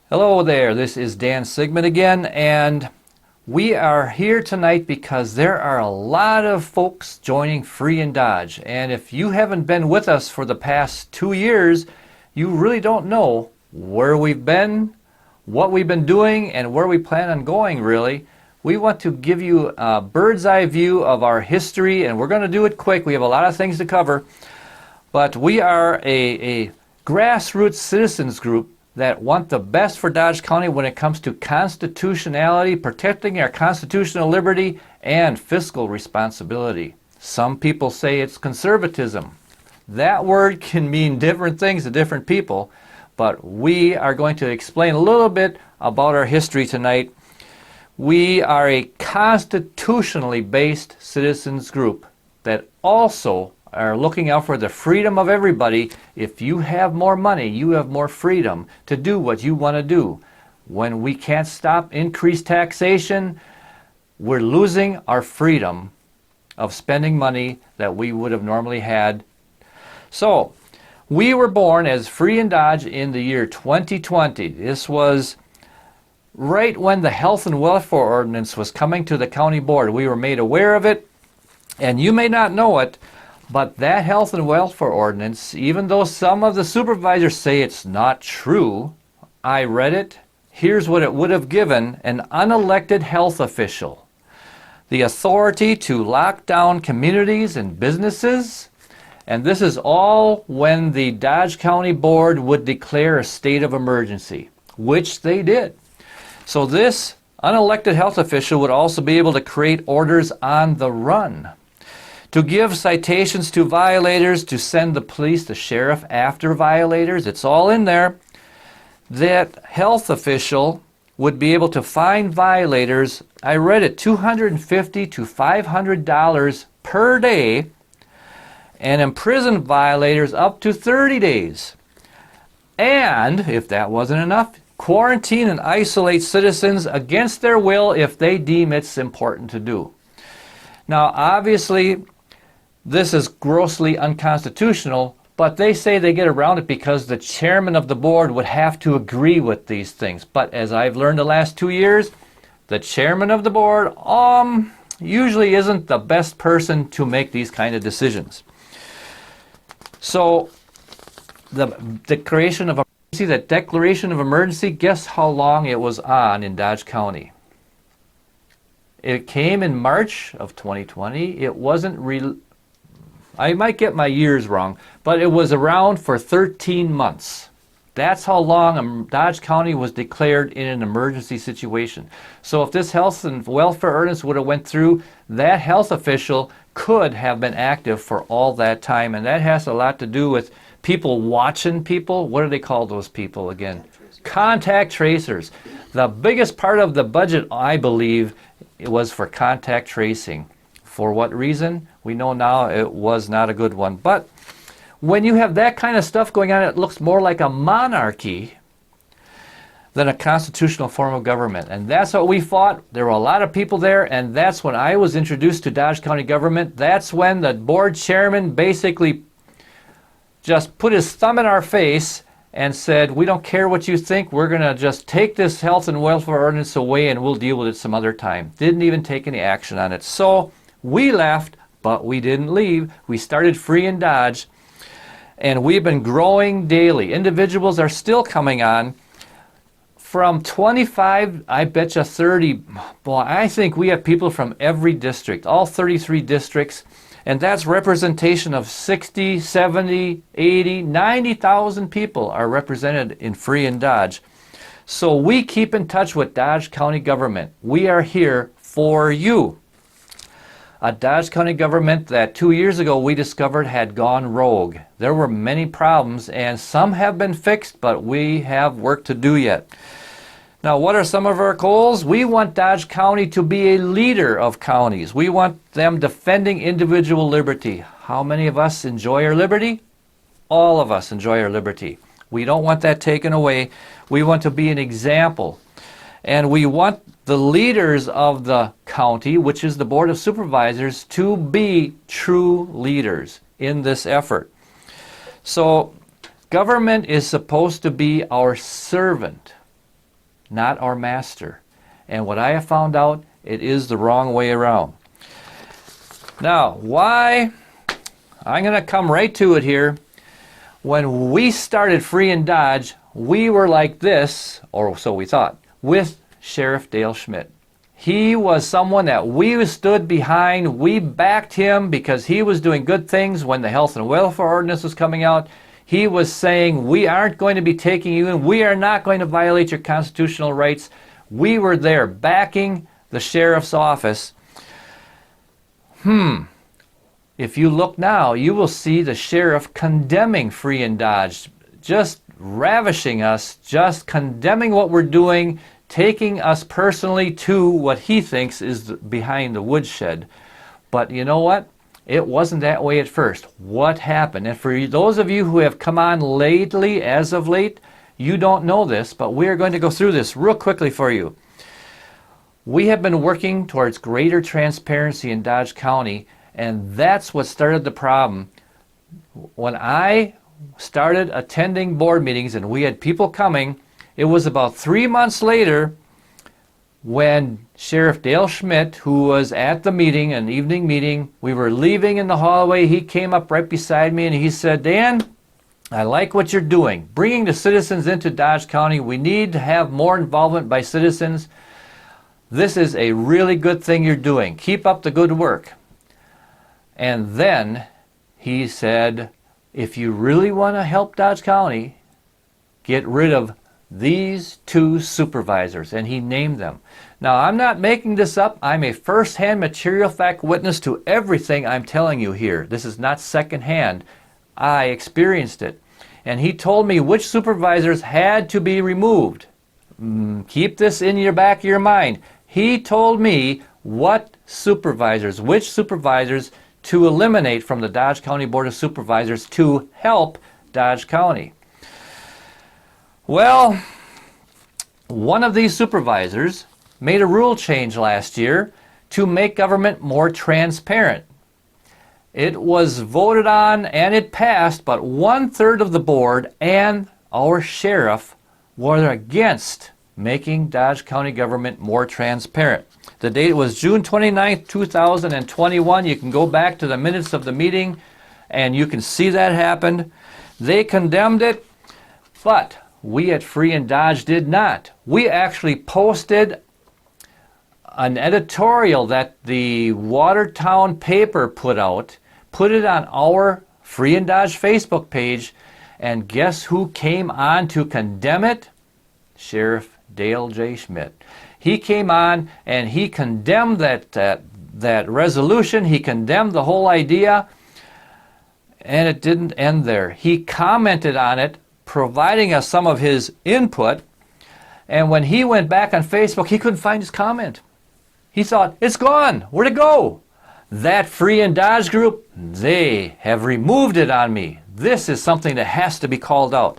Hello there, this is Dan Sigmund again, and we are here tonight because there are a lot of folks joining Free and Dodge, and if you haven't been with us for the past 2 years, you really don't know where we've been, what we've been doing, and where we plan on going, really. We want to give you a bird's eye view of our history, and we're going to do it quick. We have a lot of things to cover, but we are a grassroots citizens group that want the best for Dodge County when it comes to constitutionality, protecting our constitutional liberty, and fiscal responsibility. Some people say it's conservatism. That word can mean different things to different people, but we are going to explain a little bit about our history tonight. We are a constitutionally based citizens group that also are looking out for the freedom of everybody. If you have more money, you have more freedom to do what you want to do. When we can't stop increased taxation, we're losing our freedom of spending money that we would have normally had. So, we were born as Free and Dodge in the year 2020. This was right when the Health and Welfare Ordinance was coming to the county board. We were made aware of it, and you may not know it, but that Health and Welfare Ordinance, even though some of the supervisors say it's not true, I read it. Here's what it would have given an unelected health official: the authority to lock down communities and businesses. And this is all when the Dodge County Board would declare a state of emergency, which they did. So this unelected health official would also be able to create orders on the run, to give citations to violators, to send the police, the sheriff after violators. It's all in there. That health official would be able to fine violators, I read it, $250 to $500 per day, and imprison violators up to 30 days. And, if that wasn't enough, quarantine and isolate citizens against their will if they deem it's important to do. Now, obviously, this is grossly unconstitutional, but they say they get around it because the chairman of the board would have to agree with these things. But as I've learned the last 2 years, the chairman of the board usually isn't the best person to make these kind of decisions. So the declaration of emergency, that declaration of emergency, guess how long it was on in Dodge County? It came in March of 2020. It wasn't I might get my years wrong, but it was around for 13 months. That's how long Dodge County was declared in an emergency situation. So if this health and welfare ordinance would have went through, that health official could have been active for all that time, and that has a lot to do with people watching people. What do they call those people again? Contact tracers. The biggest part of the budget, I believe, it was for contact tracing. For what reason? We know now it was not a good one. But when you have that kind of stuff going on, it looks more like a monarchy than a constitutional form of government. And that's what we fought. There were a lot of people there, and that's when I was introduced to Dodge County government. That's when the board chairman basically just put his thumb in our face and said, we don't care what you think, we're going to just take this health and welfare ordinance away and we'll deal with it some other time. Didn't even take any action on it. So we left, but we didn't leave. We started Free and Dodge, and we've been growing daily. Individuals are still coming on. From 25, I bet you 30. Boy, I think we have people from every district, all 33 districts, and that's representation of 60, 70, 80, 90,000 people are represented in Free and Dodge. So we keep in touch with Dodge County government. We are here for you. A Dodge County government that 2 years ago we discovered had gone rogue. There were many problems, and some have been fixed, but we have work to do yet. Now, what are some of our goals? We want Dodge County to be a leader of counties. We want them defending individual liberty. How many of us enjoy our liberty? All of us enjoy our liberty. We don't want that taken away. We want to be an example. And we want the leaders of the county, which is the Board of Supervisors, to be true leaders in this effort. So government is supposed to be our servant. not our master. And what I have found out, it is the wrong way around. Now, why? I'm going to come right to it here. When we started Free and Dodge, we were like this, or so we thought, with Sheriff Dale Schmidt. He was someone that we stood behind. We backed him because he was doing good things when the health and welfare ordinance was coming out. He was saying, we aren't going to be taking you in. We are not going to violate your constitutional rights. We were there backing the sheriff's office. If you look now, you will see the sheriff condemning Free and Dodge, just ravishing us, just condemning what we're doing, taking us personally to what he thinks is behind the woodshed. But you know what? It wasn't that way at first. What happened? And for those of you who have come on lately, as of late, you don't know this, but we are going to go through this real quickly for you. We have been working towards greater transparency in Dodge County, and that's what started the problem. When I started attending board meetings and we had people coming, it was about 3 months later when Sheriff Dale Schmidt, who was at the meeting, an evening meeting, we were leaving in the hallway. He came up right beside me and he said, Dan, I like what you're doing. Bringing the citizens into Dodge County. We need to have more involvement by citizens. This is a really good thing you're doing. Keep up the good work. And then he said, if you really want to help Dodge County, get rid of these 2 supervisors. And he named them. Now, I'm not making this up. I'm a first-hand material fact witness to everything I'm telling you here. This is not second-hand. I experienced it. And he told me which supervisors had to be removed. Keep this in your back of your mind. He told me which supervisors to eliminate from the Dodge County Board of Supervisors to help Dodge County. Well, one of these supervisors made a rule change last year to make government more transparent. It was voted on and it passed, but 1/3 of the board and our sheriff were against making Dodge County government more transparent. The date was June 29th, 2021. You can go back to the minutes of the meeting and you can see that happened. They condemned it, but we at Free and Dodge did not. We actually posted an editorial that the Watertown paper put out, put it on our Free and Dodge Facebook page, and guess who came on to condemn it? Sheriff Dale J. Schmidt. He came on and he condemned that resolution. He condemned the whole idea, and it didn't end there. He commented on it, providing us some of his input, and when he went back on Facebook, he couldn't find his comment. He thought, it's gone. Where'd it go? That Free and Dodge group, they have removed it on me. This is something that has to be called out.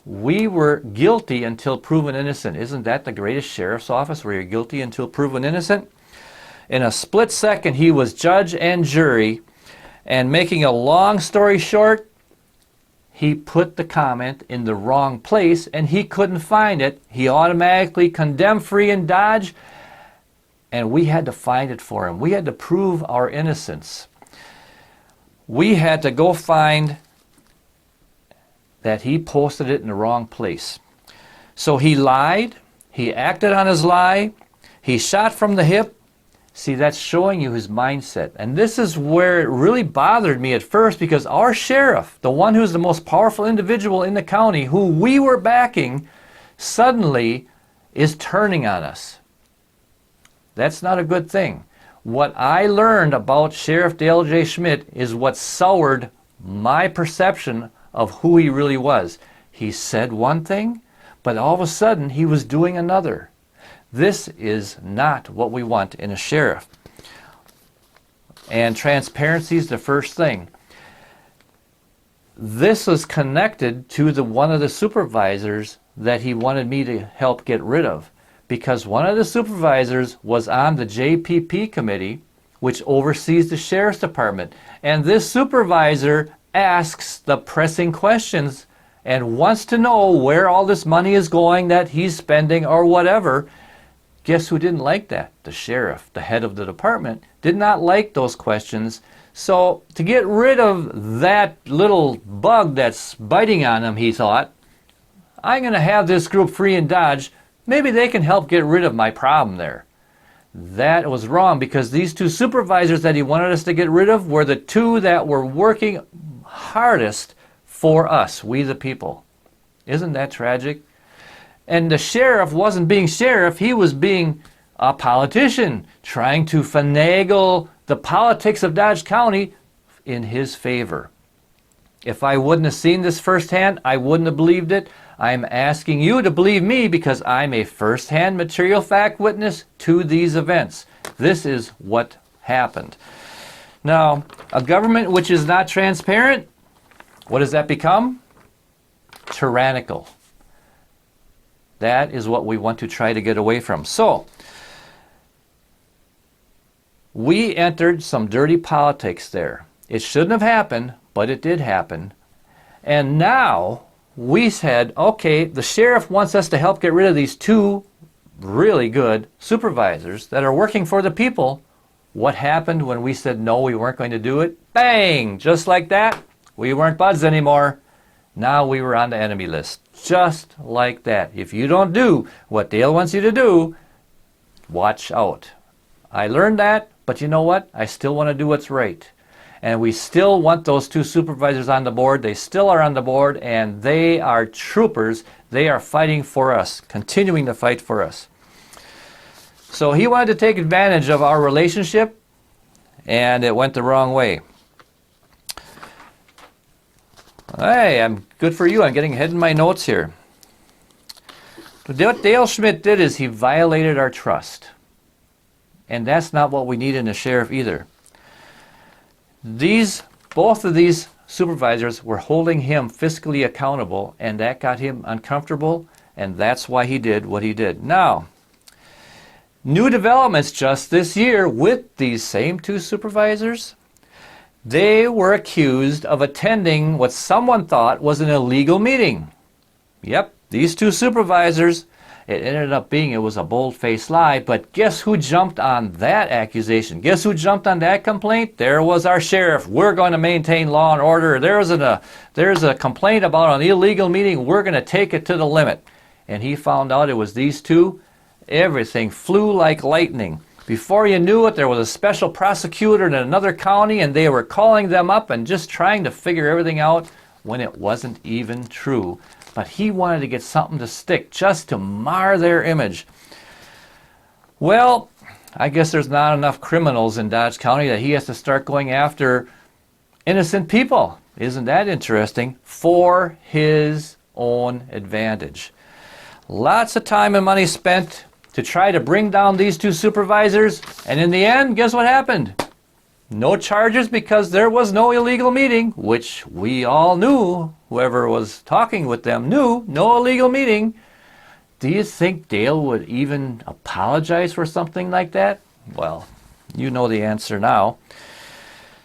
We were guilty until proven innocent. Isn't that the greatest sheriff's office, where you're guilty until proven innocent? In a split second, he was judge and jury. And making a long story short, he put the comment in the wrong place and he couldn't find it. He automatically condemned Free and Dodge, and we had to find it for him. We had to prove our innocence. We had to go find that he posted it in the wrong place. So he lied, he acted on his lie, he shot from the hip. See, that's showing you his mindset. And this is where it really bothered me at first, because our sheriff, the one who's the most powerful individual in the county, who we were backing, suddenly is turning on us. That's not a good thing. What I learned about Sheriff Dale J. Schmidt is what soured my perception of who he really was. He said one thing, but all of a sudden he was doing another. This is not what we want in a sheriff. And transparency is the first thing. This was connected to one of the supervisors that he wanted me to help get rid of, because one of the supervisors was on the JPP committee, which oversees the sheriff's department. And this supervisor asks the pressing questions and wants to know where all this money is going that he's spending or whatever. Guess who didn't like that? The sheriff, the head of the department, did not like those questions. So to get rid of that little bug that's biting on him, he thought, I'm going to have this group free in Dodge. Maybe they can help get rid of my problem there. That was wrong, because these two supervisors that he wanted us to get rid of were the two that were working hardest for us, we the people. Isn't that tragic? And the sheriff wasn't being sheriff, he was being a politician, trying to finagle the politics of Dodge County in his favor. If I wouldn't have seen this firsthand, I wouldn't have believed it. I'm asking you to believe me because I'm a first-hand material fact witness to these events. This is what happened. Now, a government which is not transparent, what does that become? Tyrannical. That is what we want to try to get away from. So, we entered some dirty politics there. It shouldn't have happened, but it did happen. And now we said, okay, the sheriff wants us to help get rid of these two really good supervisors that are working for the people. What happened when we said no, we weren't going to do it? Bang! Just like that, we weren't buds anymore. Now we were on the enemy list. Just like that. If you don't do what Dale wants you to do, watch out. I learned that, but you know what? I still want to do what's right. And we still want those two supervisors on the board. They still are on the board, and they are troopers. They are fighting for us, continuing to fight for us. So he wanted to take advantage of our relationship, and it went the wrong way. Hey, I'm good for you. I'm getting ahead in my notes here. What Dale Schmidt did is he violated our trust. And that's not what we need in a sheriff either. Both of these supervisors were holding him fiscally accountable, and that got him uncomfortable, and that's why he did what he did. Now, new developments just this year with these same two supervisors. They were accused of attending what someone thought was an illegal meeting. Yep, these two supervisors, it ended up being it was a bold-faced lie, but guess who jumped on that accusation? Guess who jumped on that complaint? There was our sheriff. We're going to maintain law and order. There's a complaint about an illegal meeting. We're going to take it to the limit. And he found out it was these two. Everything flew like lightning. Before you knew it, there was a special prosecutor in another county, and they were calling them up and just trying to figure everything out when it wasn't even true. But he wanted to get something to stick just to mar their image. Well, I guess there's not enough criminals in Dodge County that he has to start going after innocent people. Isn't that interesting? For his own advantage. Lots of time and money spent to try to bring down these two supervisors, and in the end, guess what happened? No charges because there was no illegal meeting, which we all knew. Whoever was talking with them knew, no illegal meeting. Do you think Dale would even apologize for something like that? Well, you know the answer now.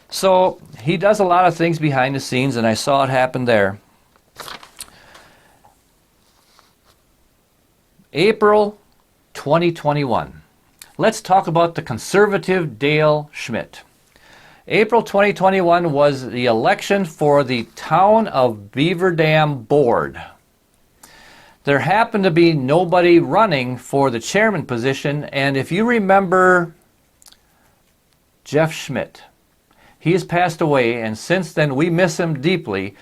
So he does a lot of things behind the scenes, and I saw it happen there. April 2021. Let's talk about the conservative Dale Schmidt. April 2021 was the election for the Town of Beaver Dam Board. There happened to be nobody running for the chairman position, and if you remember Jeff Schmidt, he's passed away, and since then we miss him deeply,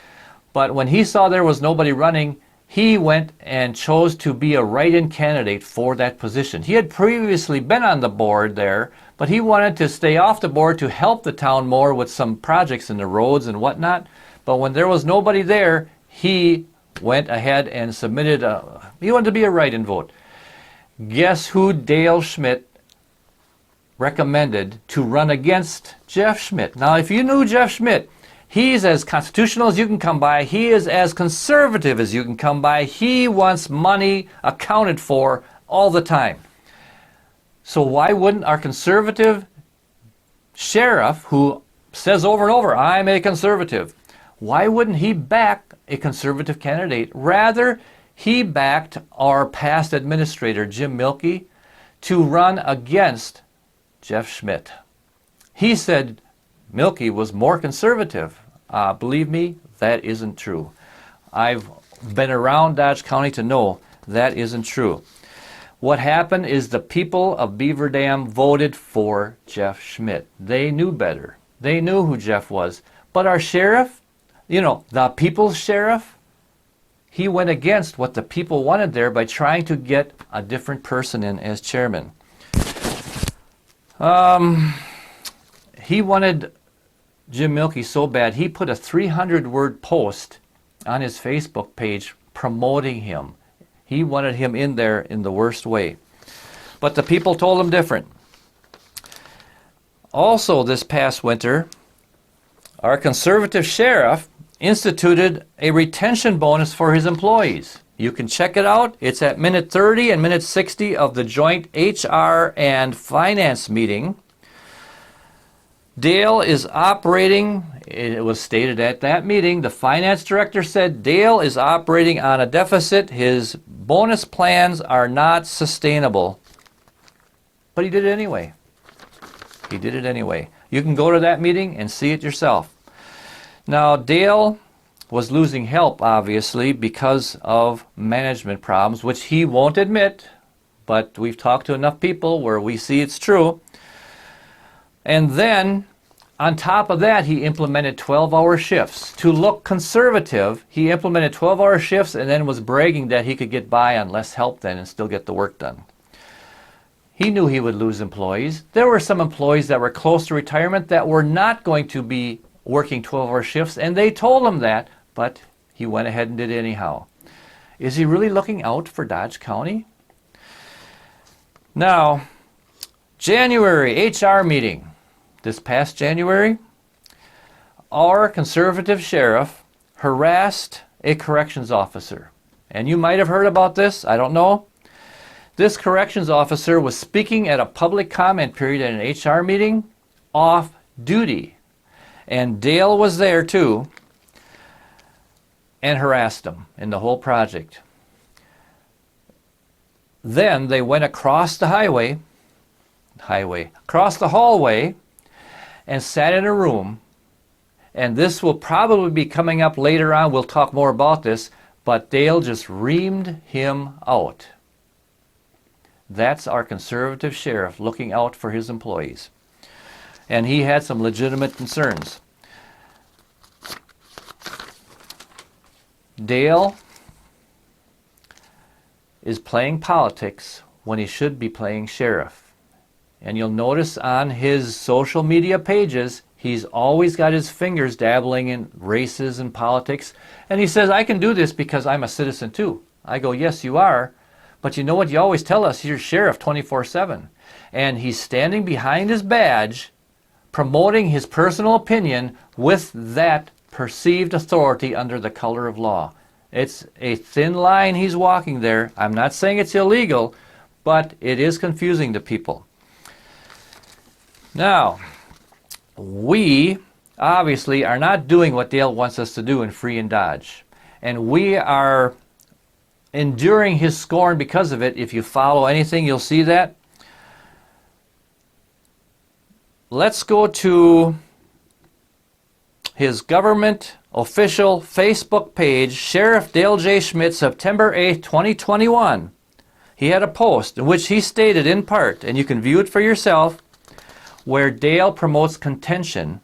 but when he saw there was nobody running, he went and chose to be a write-in candidate for that position. He had previously been on the board there, but he wanted to stay off the board to help the town more with some projects in the roads and whatnot. But when there was nobody there, he went ahead and submitted he wanted to be a write-in vote. Guess who Dale Schmidt recommended to run against Jeff Schmidt? Now, if you knew Jeff Schmidt, he's as constitutional as you can come by. He is as conservative as you can come by. He wants money accounted for all the time. So why wouldn't our conservative sheriff, who says over and over, I'm a conservative, why wouldn't he back a conservative candidate. Rather, he backed our past administrator, Jim Milkey, to run against Jeff Schmidt. He said Milkey was more conservative. Believe me, that isn't true. I've been around Dodge County to know that isn't true. What happened is the people of Beaver Dam voted for Jeff Schmidt. They knew better. They knew who Jeff was. But our sheriff, the people's sheriff, he went against what the people wanted there by trying to get a different person in as chairman. He wanted Jim Milkey so bad, he put a 300-word post on his Facebook page promoting him. He wanted him in there in the worst way. But the people told him different. Also this past winter, our conservative sheriff instituted a retention bonus for his employees. You can check it out. It's at minute 30 and minute 60 of the joint HR and finance meeting. Dale is operating, it was stated at that meeting, the finance director said Dale is operating on a deficit. His bonus plans are not sustainable. But he did it anyway. He did it anyway. You can go to that meeting and see it yourself. Now, Dale was losing help, obviously, because of management problems, which he won't admit, but we've talked to enough people where we see it's true. And then, on top of that, he implemented 12-hour shifts. To look conservative, he implemented 12-hour shifts and then was bragging that he could get by on less help then and still get the work done. He knew he would lose employees. There were some employees that were close to retirement that were not going to be working 12-hour shifts, and they told him that, but he went ahead and did it anyhow. Is he really looking out for Dodge County? Now, January HR meeting. This past January, our conservative sheriff harassed a corrections officer. And you might have heard about this, I don't know. This corrections officer was speaking at a public comment period at an HR meeting off duty. And Dale was there too and harassed him in the whole project. Then they went across the across the hallway and sat in a room, and this will probably be coming up later on. We'll talk more about this, but Dale just reamed him out. That's our conservative sheriff looking out for his employees. And he had some legitimate concerns. Dale is playing politics when he should be playing sheriff. And you'll notice on his social media pages, he's always got his fingers dabbling in races and politics. And he says, I can do this because I'm a citizen too. I go, yes, you are. But you know what? You always tell us you're sheriff 24/7. And he's standing behind his badge, promoting his personal opinion with that perceived authority under the color of law. It's a thin line he's walking there. I'm not saying it's illegal, but it is confusing to people. Now, we obviously are not doing what Dale wants us to do in Free and Dodge. And we are enduring his scorn because of it. If you follow anything, you'll see that. Let's go to his government official Facebook page, Sheriff Dale J. Schmidt, September 8th, 2021. He had a post in which he stated in part, and you can view it for yourself, where Dale promotes contention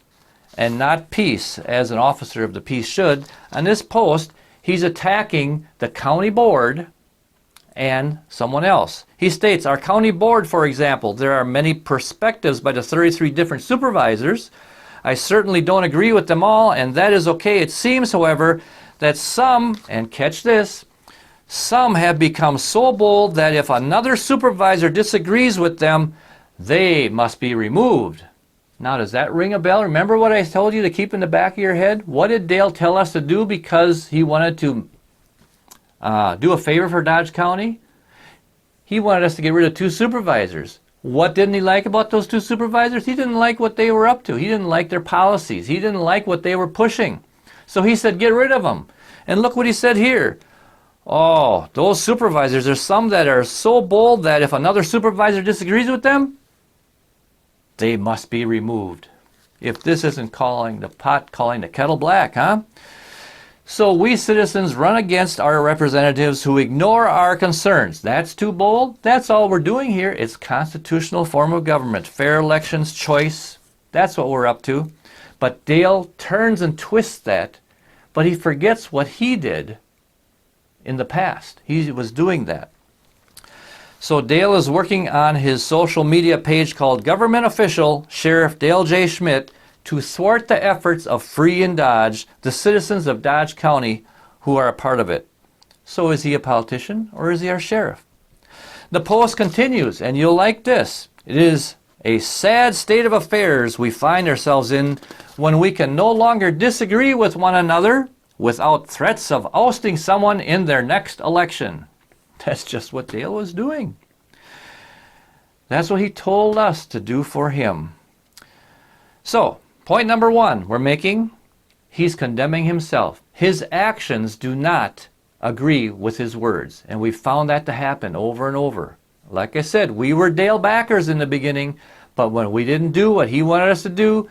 and not peace, as an officer of the peace should. On this post, he's attacking the county board and someone else. He states, our county board, for example, there are many perspectives by the 33 different supervisors. I certainly don't agree with them all, and that is okay. It seems, however, that some, and catch this, some have become so bold that if another supervisor disagrees with them, they must be removed. Now, does that ring a bell? Remember what I told you to keep in the back of your head? What did Dale tell us to do because he wanted to do a favor for Dodge County? He wanted us to get rid of 2 supervisors. What didn't he like about those 2 supervisors? He didn't like what they were up to. He didn't like their policies. He didn't like what they were pushing. So he said, get rid of them. And look what he said here. Oh, those supervisors, there's some that are so bold that if another supervisor disagrees with them, they must be removed. If this isn't calling the pot, calling the kettle black, huh? So we citizens run against our representatives who ignore our concerns. That's too bold. That's all we're doing here. It's constitutional form of government. Fair elections, choice. That's what we're up to. But Dale turns and twists that, but he forgets what he did in the past. He was doing that. So Dale is working on his social media page called Government Official Sheriff Dale J. Schmidt to thwart the efforts of Free and Dodge, the citizens of Dodge County who are a part of it. So is he a politician or is he our sheriff? The post continues, and you'll like this. It is a sad state of affairs we find ourselves in when we can no longer disagree with one another without threats of ousting someone in their next election. That's just what Dale was doing. That's what he told us to do for him. So, point number one we're making, he's condemning himself. His actions do not agree with his words. And we found that to happen over and over. Like I said, we were Dale backers in the beginning, but when we didn't do what he wanted us to do,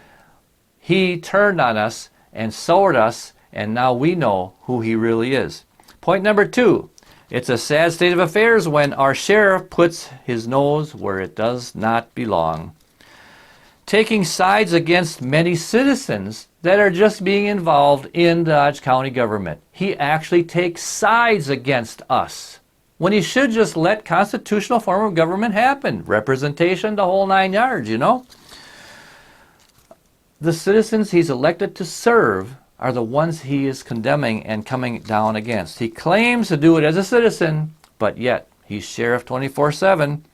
he turned on us and soured us, and now we know who he really is. Point number two, it's a sad state of affairs when our sheriff puts his nose where it does not belong, taking sides against many citizens that are just being involved in Dodge County government. He actually takes sides against us when he should just let constitutional form of government happen. Representation, the whole 9 yards, you know. The citizens he's elected to serve are the ones he is condemning and coming down against. He claims to do it as a citizen, but yet he's sheriff 24/7.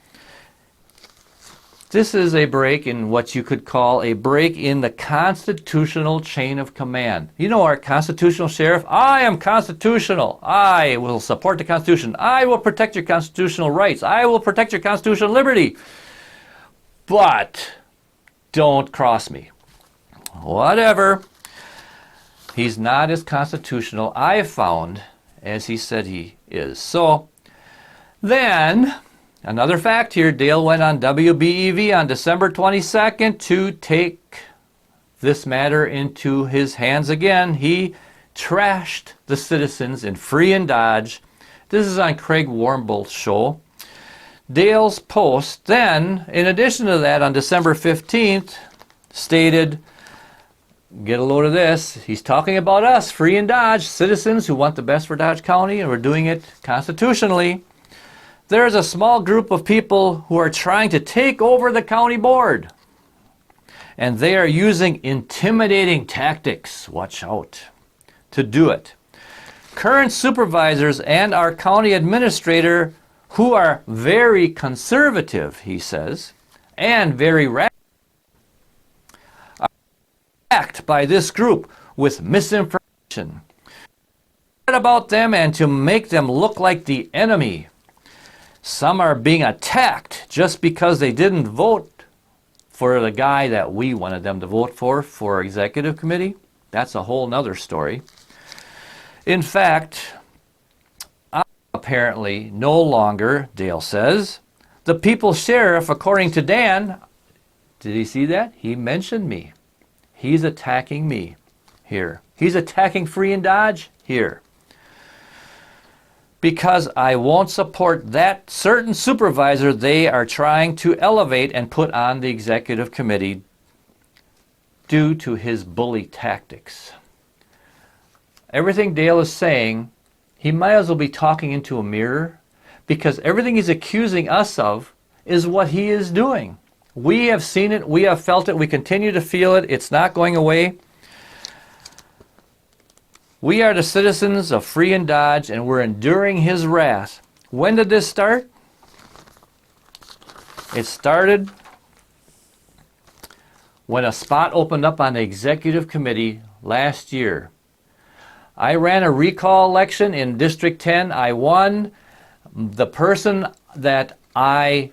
This is a break in what you could call a break in the constitutional chain of command. You know our constitutional sheriff? I am constitutional. I will support the Constitution. I will protect your constitutional rights. I will protect your constitutional liberty. But don't cross me. Whatever. He's not as constitutional, I've found, as he said he is. So then, another fact here, Dale went on WBEV on December 22nd to take this matter into his hands again. He trashed the citizens in Free and Dodge. This is on Craig Warmbolt's show. Dale's post then, in addition to that, on December 15th, stated, get a load of this, he's talking about us, Free and Dodge, citizens who want the best for Dodge County, and we're doing it constitutionally. There's a small group of people who are trying to take over the county board. And they are using intimidating tactics, watch out, to do it. Current supervisors and our county administrator, who are very conservative, he says, and very radical, are attacked by this group with misinformation about them and to make them look like the enemy. Some are being attacked just because they didn't vote for the guy that we wanted them to vote for executive committee. That's a whole nother story. In fact, I'm apparently no longer, Dale says, the people's sheriff, according to Dan. Did he see that? He mentioned me. He's attacking me here. He's attacking Free and Dodge here. Because I won't support that certain supervisor they are trying to elevate and put on the executive committee due to his bully tactics. Everything Dale is saying, he might as well be talking into a mirror, because everything he's accusing us of is what he is doing. We have seen it, we have felt it, we continue to feel it, it's not going away. We are the citizens of Free and Dodge, and we're enduring his wrath. When did this start? It started when a spot opened up on the executive committee last year. I ran a recall election in District 10. I won. The person that I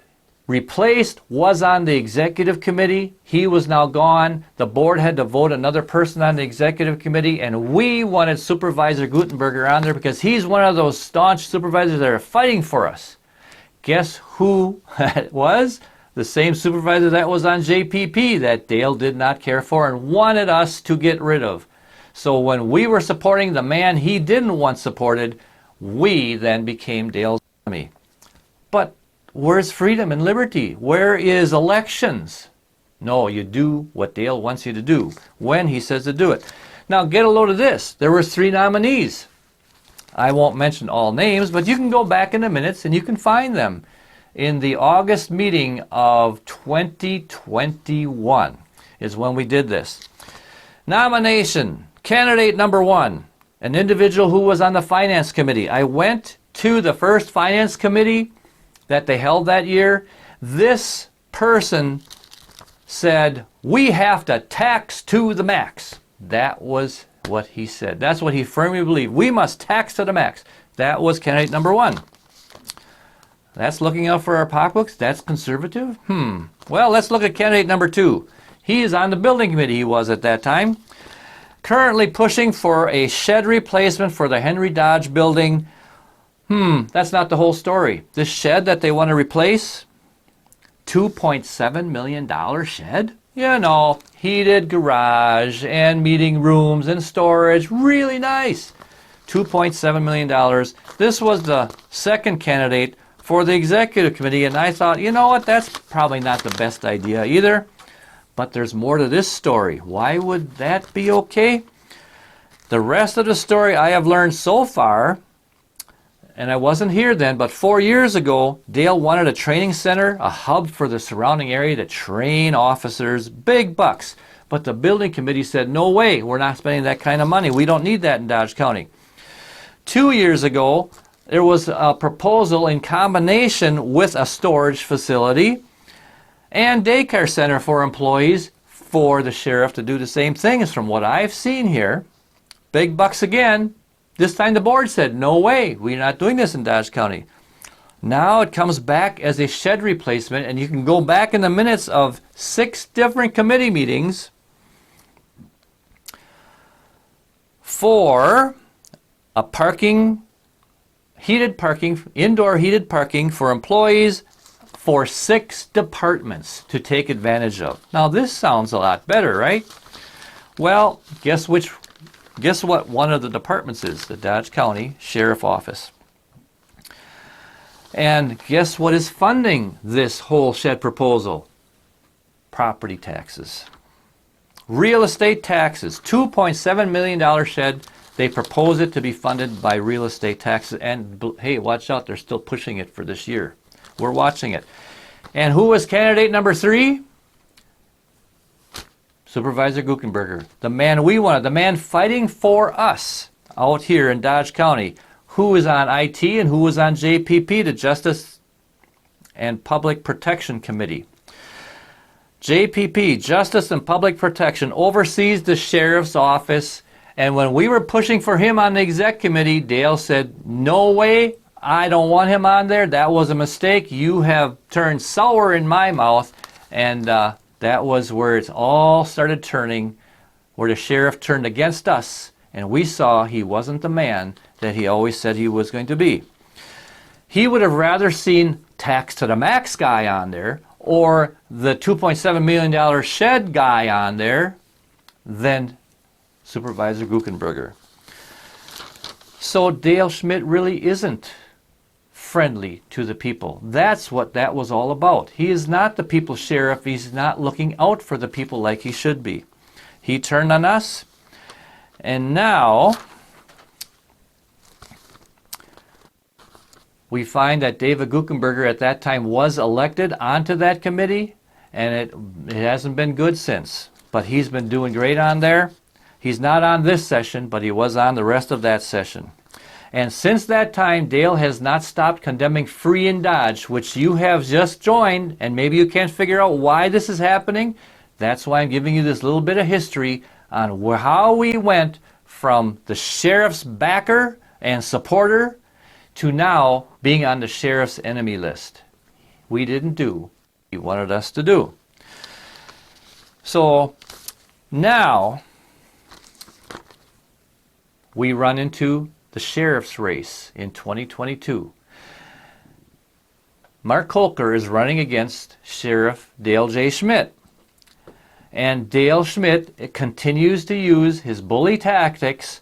replaced was on the executive committee. He was now gone. The board had to vote another person on the executive committee, and we wanted Supervisor Gutenberger on there because he's one of those staunch supervisors that are fighting for us. Guess who it was? The same supervisor that was on JPP that Dale did not care for and wanted us to get rid of. So when we were supporting the man he didn't want supported, we then became Dale's enemy. But where's freedom and liberty? Where is elections? No, you do what Dale wants you to do when he says to do it. Now get a load of this. There were 3 nominees. I won't mention all names, but you can go back in the minutes and you can find them in the August meeting of 2021 is when we did this. Nomination, candidate number 1, an individual who was on the finance committee. I went to the first finance committee that they held that year. This person said, we have to tax to the max. That was what he said. That's what he firmly believed. We must tax to the max. That was candidate number 1. That's looking out for our pocketbooks? That's conservative? Well, let's look at candidate number 2. He is on the building committee, he was at that time. Currently pushing for a shed replacement for the Henry Dodge building. That's not the whole story. This shed that they want to replace, $2.7 million shed? You know, heated garage and meeting rooms and storage. Really nice. $2.7 million. This was the second candidate for the executive committee, and I thought, you know what, that's probably not the best idea either. But there's more to this story. Why would that be okay? The rest of the story I have learned so far, and I wasn't here then, but 4 years ago, Dale wanted a training center, a hub for the surrounding area to train officers, big bucks. But the building committee said, no way, we're not spending that kind of money. We don't need that in Dodge County. 2 years ago, there was a proposal in combination with a storage facility and daycare center for employees for the sheriff to do the same thing as from what I've seen here. Big bucks again. This time the board said, no way, we're not doing this in Dodge County. Now it comes back as a shed replacement, and you can go back in the minutes of 6 different committee meetings for a indoor heated parking for employees for 6 departments to take advantage of. Now this sounds a lot better, right? Well, guess what one of the departments is? The Dodge County Sheriff Office. And guess what is funding this whole shed proposal? Property taxes. Real estate taxes. $2.7 million shed. They propose it to be funded by real estate taxes. And hey, watch out, they're still pushing it for this year. We're watching it. And who was candidate number 3? Supervisor Gutenberger, the man we wanted, the man fighting for us out here in Dodge County. Who was on IT and who was on JPP, the Justice and Public Protection Committee. JPP, Justice and Public Protection, oversees the sheriff's office. And when we were pushing for him on the exec committee, Dale said, no way, I don't want him on there. That was a mistake. You have turned sour in my mouth. And that was where it all started turning, where the sheriff turned against us. And we saw he wasn't the man that he always said he was going to be. He would have rather seen tax to the max guy on there or the $2.7 million shed guy on there than Supervisor Gutenberger. So Dale Schmidt really isn't friendly to the people. That's what that was all about. He is not the people's sheriff. He's not looking out for the people like he should be. He turned on us, and now we find that David Gutenberger at that time was elected onto that committee, and it hasn't been good since. But he's been doing great on there. He's not on this session, but he was on the rest of that session. And since that time, Dale has not stopped condemning Free and Dodge, which you have just joined, and maybe you can't figure out why this is happening. That's why I'm giving you this little bit of history on how we went from the sheriff's backer and supporter to now being on the sheriff's enemy list. We didn't do he wanted us to do. So now we run into the sheriff's race in 2022. Mark Kolker is running against Sheriff Dale J. Schmidt. And Dale Schmidt continues to use his bully tactics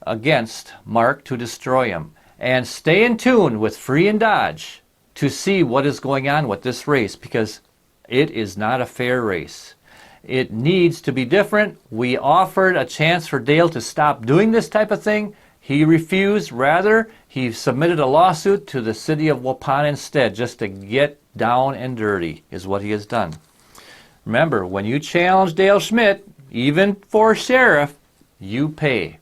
against Mark to destroy him. And stay in tune with Free and Dodge to see what is going on with this race, because it is not a fair race. It needs to be different. We offered a chance for Dale to stop doing this type of thing. He refused. Rather, he submitted a lawsuit to the city of Waupun instead, just to get down and dirty, is what he has done. Remember, when you challenge Dale Schmidt, even for sheriff, you pay.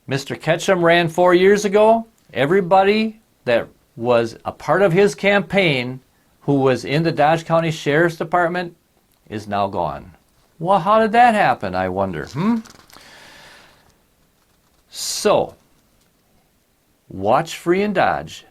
Mr. Ketchum ran 4 years ago. Everybody that was a part of his campaign who was in the Dodge County Sheriff's Department is now gone. Well, how did that happen, I wonder? So, watch Free and Dodge.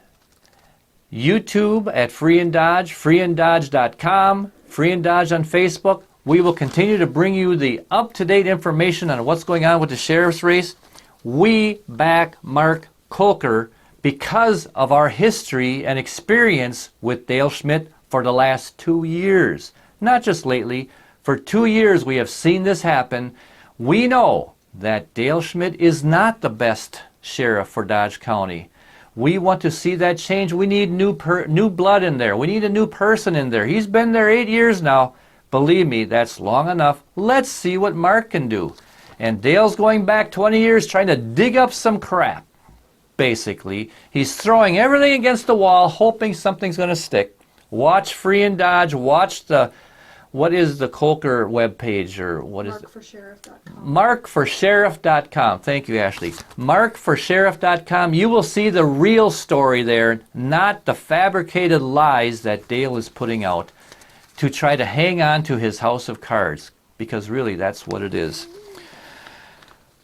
YouTube at Free and Dodge, freeanddodge.com, Free and Dodge on Facebook. We will continue to bring you the up-to-date information on what's going on with the sheriff's race. We back Mark Kolker because of our history and experience with Dale Schmidt for the last 2 years. Not just lately. For 2 years we have seen this happen. We know that Dale Schmidt is not the best sheriff for Dodge County. We want to see that change. We need new blood in there. We need a new person in there. He's been there 8 years now. Believe me, that's long enough. Let's see what Mark can do. And Dale's going back 20 years trying to dig up some crap, basically. He's throwing everything against the wall, hoping something's going to stick. Watch Free and Dodge. Watch the, what is the Kolker webpage, or what is it? Markforsheriff.com. Markforsheriff.com. Thank you, Ashley. Markforsheriff.com. You will see the real story there, not the fabricated lies that Dale is putting out to try to hang on to his house of cards, because really that's what it is.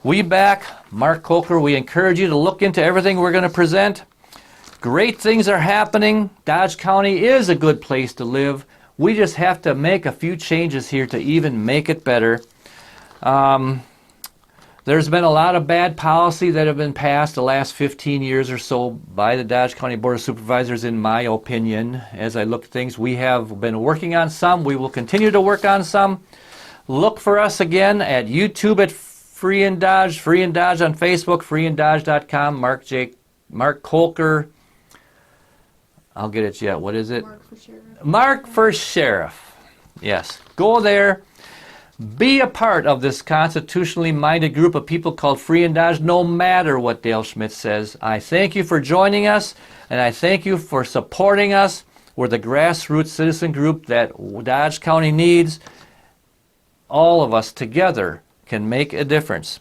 We back Mark Kolker. We encourage you to look into everything we're going to present. Great things are happening. Dodge County is a good place to live. We just have to make a few changes here to even make it better. There's been a lot of bad policy that have been passed the last 15 years or so by the Dodge County Board of Supervisors, in my opinion. As I look at things, we have been working on some. We will continue to work on some. Look for us again at YouTube at Free and Dodge on Facebook, freeanddodge.com, Mark Kolker. I'll get it yet. What is it? Mark for Sheriff. Mark for Sheriff. Yes. Go there. Be a part of this constitutionally minded group of people called Free and Dodge, no matter what Dale Schmidt says. I thank you for joining us, and I thank you for supporting us. We're the grassroots citizen group that Dodge County needs. All of us together can make a difference.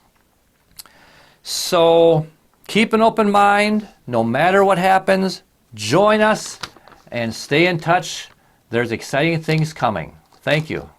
So keep an open mind, no matter what happens. Join us and stay in touch. There's exciting things coming. Thank you.